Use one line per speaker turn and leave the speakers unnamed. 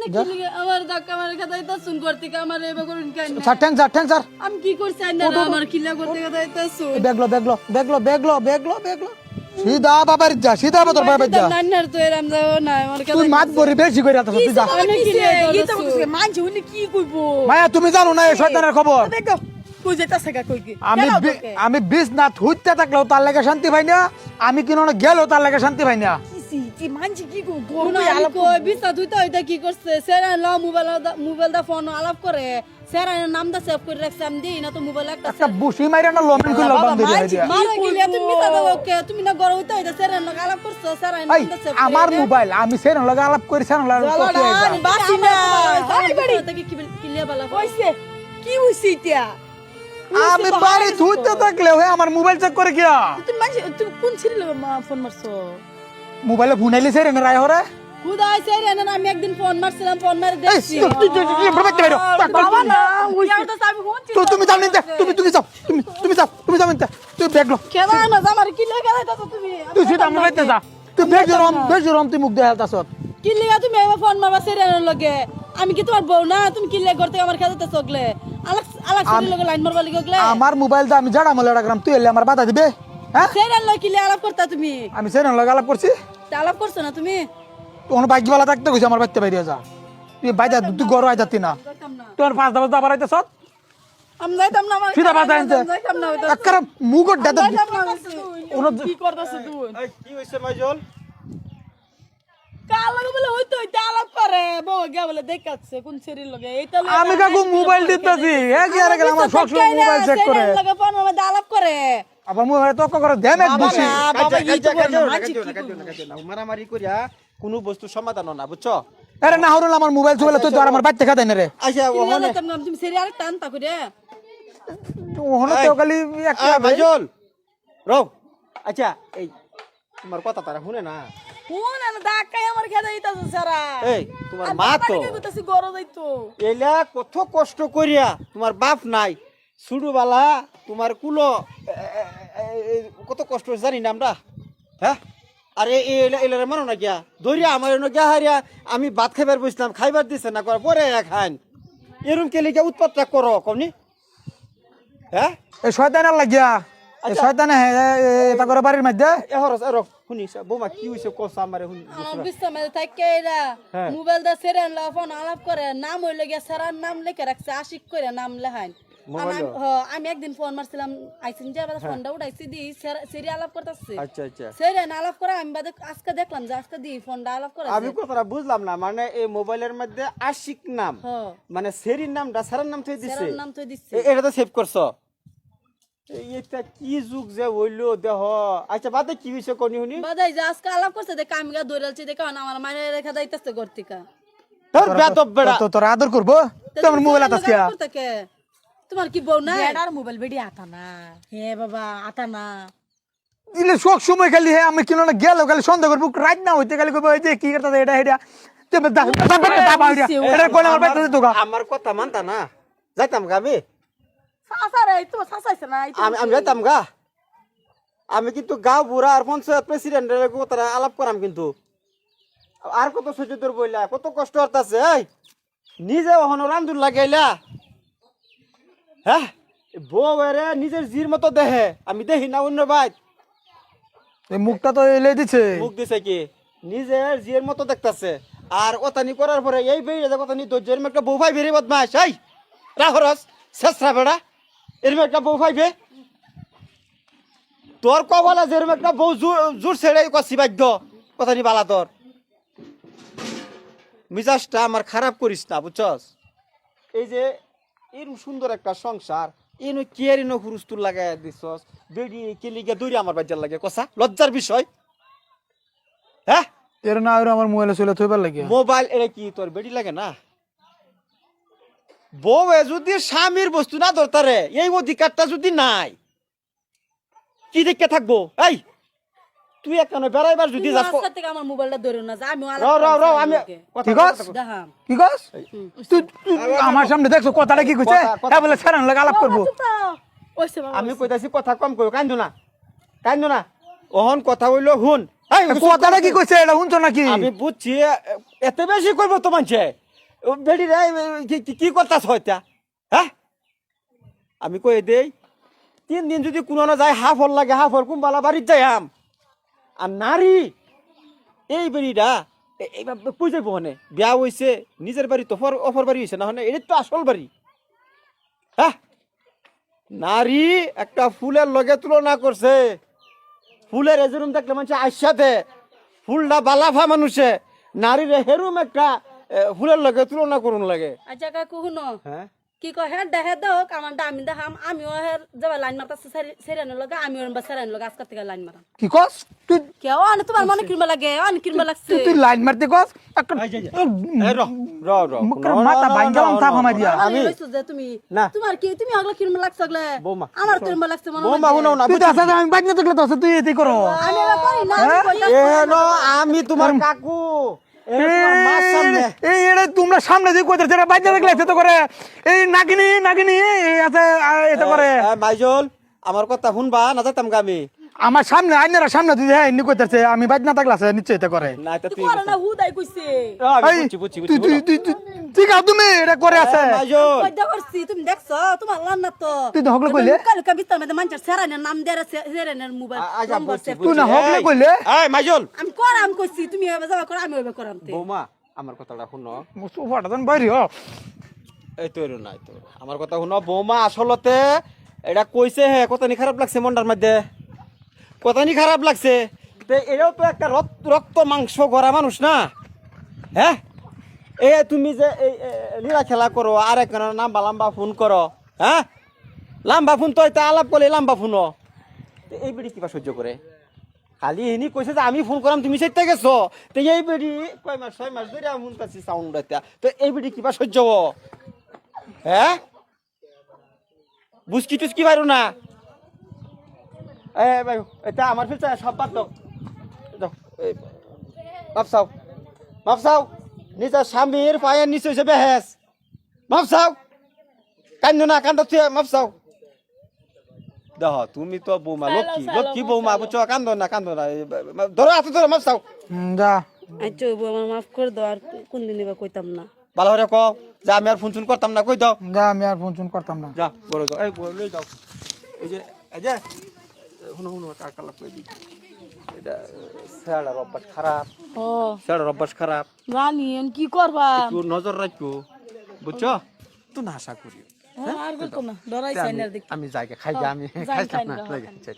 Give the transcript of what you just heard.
আপনি কি লিগে আমার ধাক্কা মারে খাতাইতা শুন করতে কা আমার এবে করুন কেন
স্যার
আমি কি করছি না আমার কিলা করতে খাতাইতা শুন
বেগলো সিধা বাবার যা সিধা বাবার বাবার যা
নান্নার তো এরম যাও না আমার কথা
তুই মাত বরি বেশি করে আছিস তুই যা
আমি কি
গীতা বলতেছে মানছি উনি কি কইবো
মায়া তুমি জানো না এই শয়তানের খবর
দেখো কই যেতাছে গা কই কি
আমি বিছনাথ হইতে থাকলেও তার লাগে শান্তি পাই না আমি কিনো না গেলেও তার লাগে শান্তি পাই না
কি মানছি কি কই
কোন আলাপ কই বিসা দুইটা হইতা কি করছে সেরা ল মোবাইল দা ফোন আলাপ করে সেরা নাম দা সেভ করে রাখছে আমি দেই না তো মোবাইল একটা
বুসি মাইরা না লমেন কইল বান্ধি দিয়া
মারা গিলে তুমি মিছা দাও ওকে তুমি না গড় হইতা হইতা সেরা না আলাপ করছো সেরা নাম দা সেভ
আমার মোবাইল আমি সেন লাগা আলাপ করি সেন লাগা
বাসি না
হাই বাড়ি থেকে কি লিয়া বালা
কইছে কি হইছে ইতিয়া
আমি বাড়ি ধুইতে থাকলেও আমার মোবাইল চেক করে কিয়া
তুমি মানছি তুমি কোন ছিড়ি লগে ফোন মারছো
মোবাইলে ফোনাইলি সেরে না রায় হরে
খুদাই সেরা না আমি একদিন ফোন মারছিলাম ফোন মারি দেখছি
বাবা না ওইটা তো আমি ফোন
তুমি যাও নিতে তুমি যাও তুমি যাও নিতে তুই বেগলো
কেন না আমার কি লাগা দাইতা তুমি
তুই সেটা আমার বাইতে যা তুই বেজরম তুই মুখ দেখালতাছ
কি লাগা তুমি এমন ফোন মারবা সেরা লগে আমি কি তোমার বউ না তুমি কি লাগা করতে আমার খাতে চকলে আলাক্স লগে লাইন মারবা লাগি গলে
আমার মোবাইল দা আমি জাড়া মলে রাখলাম তুই এলে আমার বাধা দিবে হ্যাঁ
সেরা লগে কি আলাপ করতা তুমি
আমি সেন লাগা আলাপ করছি
আলাপ করছো না তুমি
কোন বাইকওয়ালা থাকতে কইছে আমার বাইতে বাইরে যা তুই বাইদা তুই গরো আই যাতি না
যাইতাম না
তোর 5 দাবা আইতে সব
আমি যাইতাম না আমার
সিধা বাধা আনতে
যাইতাম না
আকার মুগট দাদা
কি করতাছ তুই
এই কি হইছে মাইজল
কাল লগে বলে হইতো হইতে আলাপ করে বউ গে বলে দেখাচ্ছে কোন সেরির লগে এইটা
আমি কাকু মোবাইল দিতেছি এক ইয়ারে গেল আমার সব সময় মোবাইল চেক করে
লগে ফোন মধ্যে আলাপ করে
আবার মোবাইল তক করে দেন এক বসি
বাবা ই তো করে না মানছি
মারামারি করিয়া কোনো বস্তু সমাধান না বুঝছো
আরে না হরল আমার মোবাইল চলে তুই তো আর আমার বাইতে খাতে না রে
আচ্ছা ওখানে
তুমি সেরি আর টান তা করে
ওখানে তো খালি একটা
মাইজল রও আচ্ছা এই তোমার কথা তারা শুনে না
কোন না ধাক্কাই আমার খেতে দিতাছ সারা
এই তোমার মা তো
কইতাছি গরো যাইতো
এলা কত কষ্ট করিয়া তোমার বাপ নাই ছুডুবালা তোমার কুলো কত কষ্ট জানি না আমরা হ্যাঁ আরে এলারে মানো না গিয়া দরিয়া আমার এনে গিয়া হারিয়া আমি ভাত খাইবার বসলাম খাইবার দিছে না কর পরে খান এরম কেলে গিয়া উৎপাতটা করো কমনি হ্যাঁ
এই শয়তানের লাগিয়া এই শয়তানে এটা করে বাড়ির মধ্যে
এহরস এর শুনিস বৌমা কি হইছে কস আমারে শুনি
আমার বিস্তামে থাকে এরা মোবাইল দা সেরেন লা ফোন আলাপ করে নাম হইল গিয়া সারার নাম লিখে রাখছে আশিক করে নাম লেখাইন আমি একদিন ফোন মারছিলাম আইসিন যে আবার ফোনটা উঠাইছি দি সেরি আলাপ করতেছে
আচ্ছা আচ্ছা
সেরেন আলাপ করে আমি বাদে আজকে দেখলাম যে আজকে দি ফোনটা আলাপ করে
আমি কথাটা বুঝলাম না মানে এই মোবাইলের মধ্যে আশিক নাম মানে সেরির নামটা সারার নাম থই দিছে
সেরার নাম তো দিছে
এটা তো সেভ করছো এটা কি যুগ যে হইলো দেহ আচ্ছা বাদে কি হইছে কোনি শুনি
বাদাই যে আজকে আলাপ করছে দেখ আমি গা দৌড়ালছি দেখ আমার মায়ের রেখা দাইতাছে গর্তিকা
তোর বেদব বেড়া
তো তোর আদর করবো তোমার মোবাইল আতাস কিয়া
তোমার কি বউ না
এডার মোবাইল বেডি আতা না হে বাবা আতা না
দিলে সব সময় খালি হে আমি কিনো না গেল খালি সন্দেহ করবো রাত না হইতে খালি কইবো এই যে কি করতে এটা এটা তুমি এটা কোন আমার বাইতে তো
আমার কথা মানতা না যাইতাম গাবি
সাসারে তো সাসাইছে না
আমি যাইতাম গা আমি কিন্তু গাঁও বুড়া আর পঞ্চায়েত প্রেসিডেন্টের কথা আলাপ করাম কিন্তু আর কত সহ্য তোর বইলা কত কষ্ট হতাছে এই নিজে ওখানে রান্ধুন লাগাইলা হ্যাঁ বউ এরে নিজের জির মতো দেহে আমি দেখি না অন্য বাইত
এই মুখটা তো এলে দিছে
মুখ দিছে কি নিজের জিয়ের মতো দেখতাছে আর ওতানি করার পরে এই বেরিয়ে যে ওতানি ধৈর্যের একটা বউ ভাই বেরিয়ে বদমাস এই রাহরস শেষরা বেড়া এরম একটা বউ ভাইবে তোর কবলা যেরম একটা বউ জোর ছেড়ে কষি বাধ্য কথানি বালা তোর মিজাজটা আমার খারাপ করিস না বুঝছস এই যে এরম সুন্দর একটা সংসার এনো কেয়ার এনো হুরুস্তুর লাগাই দিছস বেডি কেলিগা দৌড়ি আমার বাজার লাগে কষা লজ্জার বিষয় হ্যাঁ
এর না আর আমার মোবাইলে চলে থইবার লাগিয়া
মোবাইল এটা কি তোর বেডি লাগে না বউয়ে যদি স্বামীর বস্তু না ধরতারে এই অধিকারটা যদি নাই কি দেখে থাকবো এই তুই এখানে বেড়াইবার যদি যাস
আজকে থেকে আমার মোবাইলটা ধরে না যা আমি
র আমি
কি কস
দেখাম
কি কস তুই আমার সামনে দেখছো কথাটা কি কইছে তা বলে ছাড়ান লাগা আলাপ করবো
ওইছে বাবা
আমি কইতাছি কথা কম কই কান্দু না ওহন কথা হইলো হুন এই
কথাটা কি কইছে এটা শুনছো নাকি
আমি বুঝছি এত বেশি কইব তো মানছে বেডি রে কি করতাছ হইতা হ্যাঁ আমি কই দেই 3 দিন যদি কোনো না যায় হাফ হল লাগে হাফ হল কুম্বালা বাড়ির যাই আম আর নারী এই বেড়িটা এইবার পুজো বহনে বিয়া হইছে নিজের বাড়ি তো অফর বাড়ি হইছে না এটা তো আসল বাড়ি হ্যাঁ নারী একটা ফুলের লগে তুলনা করছে ফুলের এজরুম দেখলে মানুষ আইসাতে ফুলটা বালাফা মানুষে নারীর হেরুম একটা ফুলের লগে তুলনা করুন লাগে
আচ্ছা কাকু শুনো
হ্যাঁ
কি কয় হ্যাঁ দেখে দেখ আমার আমি দেখাম আমিও হের যাবা লাইন মারতাছে সেরানোর লগে আমিও সেরানোর লগে আজকাল থেকে লাইন মারাম
কি কস তুই
কেউ আনে তোমার মনে কিনবা লাগে অনেক কিনবা লাগছে
তুই লাইন মারতে কস মুখের মাথা ভাঙ্গালাম থাপ আমার দিয়া
আমি লইছো যে তুমি
না।
তোমার কি তুমি আগলা কিনবা লাগছে আগলা
বৌমা।
আমার কিনবা লাগছে মনে
বৌমা
লাগে।
শুনো না
তুই তো আসা আমি বাজনা থাকলে তো তুই এতে করো
আমি এবার করি না আমি কইতাছি।
এন আমি তোমার কাকু এ তোমার মার সামনে
এই এটা তোমরা সামনে দিয়ে কইতে যেটা বাজনা থাকলে এতে তো করে এই নাগিনি নাগিনি এই আছে এতে করে
মাইজল আমার কথা শুনবা না যাইতাম গামি
আমার সামনে আইনারা সামনে তুই হ্যাঁ এমনি কইতেছে আমি বাজনা থাকলে আছে নিশ্চয় এতে করে
না এটা
তুই
তুই
করে না হুদাই কইছে
এই,
বুঝছি
তুই তুই তুই তুই ঠিক আছে তুমি এটা করে আছে
মাইজল
কইদা করছি তুমি দেখছো তোমার লান্না তো
তুই তো হকলে কইলে
কাল বিস্তার মধ্যে মানুষের সেরানের নাম দেরে সেরানের মোবাইল
আচ্ছা
নম্বর
বুঝছি
সেভ
তুই না হকলে কইলে
এই মাইজল
আমি করাম কইছি তুমি এবার যাবা করো আমি এবার করাম তে
বৌমা আমার কথাটা শুনো
সোফাটা দেন বাইরে হ
এই তো এরো নাই তো আমার কথা শুনো বৌমা আসলতে এটা কইছে হে কতনি খারাপ লাগছে মনটার মধ্যে কতনি খারাপ লাগছে তে এও তো একটা রক্ত মাংস গড়া মানুষ না হ্যাঁ এ তুমি যে এই লীলা খেলা করো আর একজনের নাম্বা লাম্বা ফোন করো হ্যাঁ লাম্বা ফোন তো এটা আলাপ করলে লাম্বা ফোনও এই বেড়ি কিবা সহ্য করে খালি এনি কইছে যে আমি ফোন করাম তুমি সেটা গেছো তো এই বেড়ি কয় মাস 6 মাস ধরে ফোন করছি সাউন্ড এটা তো এই বেড়ি কিবা সহ্য হ্যাঁ বুঝকি টুসকি পারো না এ ভাই এটা আমার ফিলছে সব বাদ দাও দাও মাপসাও নিজের স্বামীর পায়ের নিচে হয়েছে বেহেস মাপসাও কান্দো না কান্দো তুই মাপসাও দেখ তুমি তো বৌমা লক্ষ্মী বৌমা বুঝছো কান্দো না ধরো হাতে ধরো মাপসাও
যা
আচ্ছা আমার মাফ করে দাও আর কোনদিন এবার কইতাম না
ভালো করে কও যে আমি আর ফোন করতাম না কই দাও
যা আমি আর ফোন চুন করতাম না
যা বড় যাও এই বড় লই যাও এই যে শুনো কাকালা কই দি এটা স্যার অভ্যাস খারাপ
ও
স্যার অভ্যাস খারাপ
রানী কি করবা
একটু নজর রাখো বুঝছো তো না আশা করি
আর বলতো না ডরাইছ না দেখি
আমি যাই খাই আমি
যাই
খাইতাম
খাই
না
না,
আচ্ছা